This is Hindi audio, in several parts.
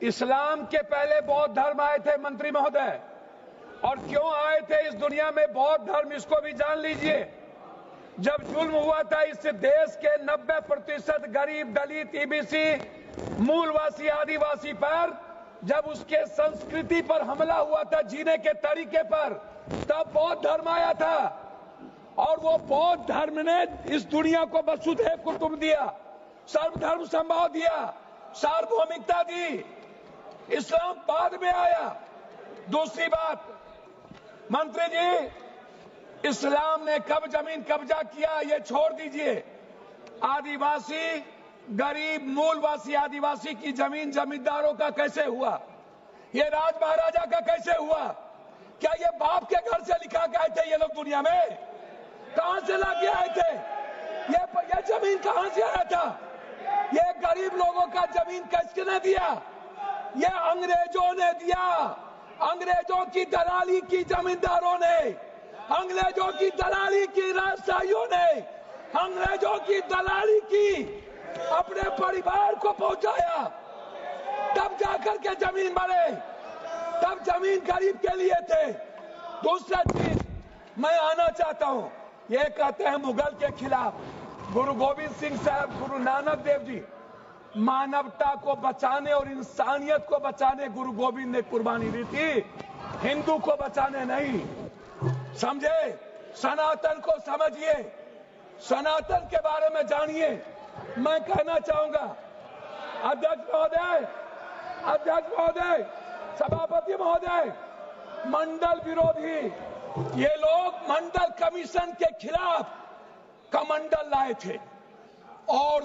इस्लाम के पहले बौद्ध धर्म आए थे मंत्री महोदय, और क्यों आए थे इस दुनिया में बौद्ध धर्म, इसको भी जान लीजिए। जब जुल्म हुआ था इस देश के 90% गरीब, दलित, ईबीसी, मूलवासी, आदिवासी पर, जब उसके संस्कृति पर हमला हुआ था, जीने के तरीके पर, तब बौद्ध धर्म आया था। और वो बौद्ध धर्म ने इस दुनिया को वसुधैव कुटुंब दिया, सर्वधर्म समभाव दिया, सार्वभौमिकता दी। इस्लाम बाद में आया। दूसरी बात, मंत्री जी, इस्लाम ने कब जमीन कब्जा किया ये छोड़ दीजिए। आदिवासी, गरीब, मूलवासी आदिवासी की जमीन जमींदारों का कैसे हुआ? ये राज महाराजा का कैसे हुआ? क्या ये बाप के घर से लिखा के आए थे ये लोग दुनिया में? कहां से लाके आए थे? ये जमीन कहां से आया था? ये गरीब लोगों का जमीन किसने दिया? ये अंग्रेजों ने दिया। अंग्रेजों की दलाली की जमींदारों ने, अंग्रेजों की दलाली की राजशाहियों ने, अंग्रेजों की दलाली की अपने परिवार को पहुंचाया, तब जाकर के जमीन बने, तब जमीन गरीब के लिए थे। दूसरा चीज मैं आना चाहता हूं, ये कहते हैं मुगल के खिलाफ। गुरु गोविंद सिंह साहब, गुरु नानक देव जी, मानवता को बचाने और इंसानियत को बचाने गुरु गोविंद ने कुर्बानी दी थी, हिंदू को बचाने नहीं। समझे? सनातन को समझिए, सनातन के बारे में जानिए। मैं कहना चाहूंगा, अध्यक्ष महोदय, अध्यक्ष महोदय, सभापति महोदय, मंडल विरोधी, ये लोग मंडल कमीशन के खिलाफ कमंडल लाए थे और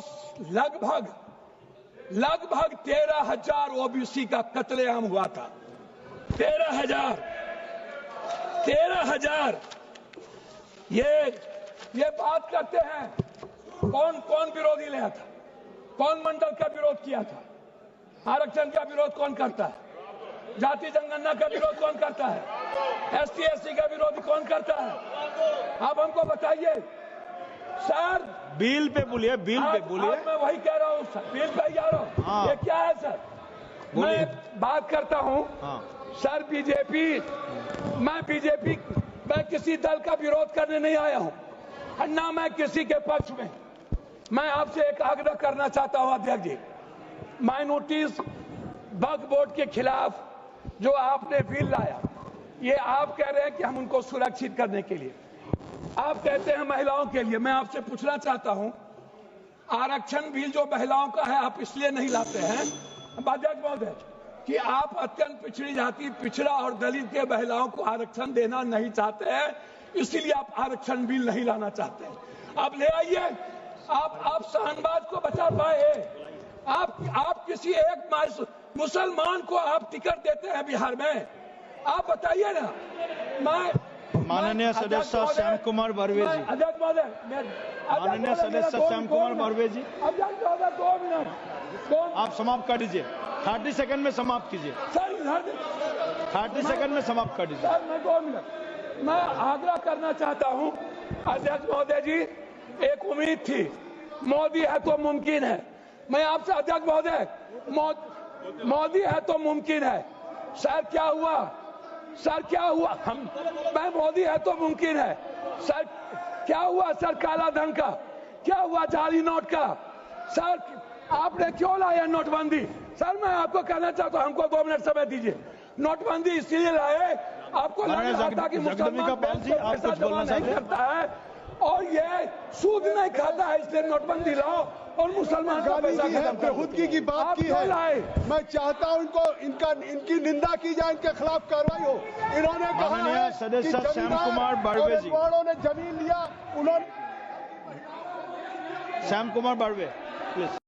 लगभग 13,000 ओबीसी का कत्लेआम हुआ था। 13,000। ये बात करते हैं, कौन कौन विरोधी लाया था? कौन मंडल का विरोध किया था? आरक्षण का विरोध कौन करता है? जाति जनगणना का विरोध कौन करता है? एसटी एससी का विरोध कौन करता है? आप हमको बताइए सर। बिल पे बोलिए, बिल पे बोलिए। मैं वही कह रहा हूँ सर, बिल पे जा रहा हूँ। हाँ। ये क्या है सर? मैं बात करता हूँ। हाँ। सर बीजेपी, मैं किसी दल का विरोध करने नहीं आया हूँ, ना मैं किसी के पक्ष में। मैं आपसे एक आग्रह करना चाहता हूँ अध्यक्ष जी, माइनॉरिटीज वक्फ बोर्ड के खिलाफ जो आपने बिल लाया, ये आप कह रहे हैं कि हम उनको सुरक्षित करने के लिए, आप कहते हैं महिलाओं के लिए। मैं आपसे पूछना चाहता हूं, आरक्षण बिल जो महिलाओं का है आप इसलिए नहीं लाते हैं अध्यक्ष महोदय कि आप अत्यंत पिछड़ी जाति, पिछड़ा और दलित के महिलाओं को आरक्षण देना नहीं चाहते हैं, इसीलिए आप आरक्षण बिल नहीं लाना चाहते हैं। आप ले आइए। आप शाहनबाज को बचा पाए। आप किसी एक मुसलमान को आप टिकट देते हैं बिहार में? आप बताइए ना। माननीय सदस्य श्याम कुमार बर्वे जी, अध्यक्ष महोदय, माननीय सदस्य श्याम कुमार बर्वे जी, अध्यक्ष महोदय 2 मिनट आप समाप्त कर दीजिए। 30 सेकंड में समाप्त कीजिए सर। 30 सेकंड में समाप्त कर दीजिए सर। मैं 2 मिनट मैं आग्रह करना चाहता हूं अध्यक्ष महोदय जी, एक उम्मीद थी, मोदी है तो मुमकिन है। मैं आपसे अध्यक्ष महोदय, मोदी है तो मुमकिन है। सर क्या हुआ? सर क्या हुआ? मैं मोदी है तो मुमकिन है। सर क्या हुआ? सर काला धन का क्या हुआ? जाली नोट का? सर आपने क्यों लाया नोटबंदी? सर मैं आपको कहना चाहता हूं, हमको 2 मिनट समय दीजिए। नोटबंदी इसलिए लाए, आपको लग रहा था कि मुसलमान पैसा जमा नहीं करता है और ये सूद नहीं खाता है, इसलिए नोटबंदी लाओ और मुसलमान का पैसा बेहूदगी की बात की है। मैं चाहता हूं इनकी निंदा की जाए, इनके खिलाफ कार्रवाई हो। इन्होंने कहा है कि श्याम कुमार बर्वे जी, ने जमीन लिया, उन्होंने श्याम कुमार बर्वे प्लीज।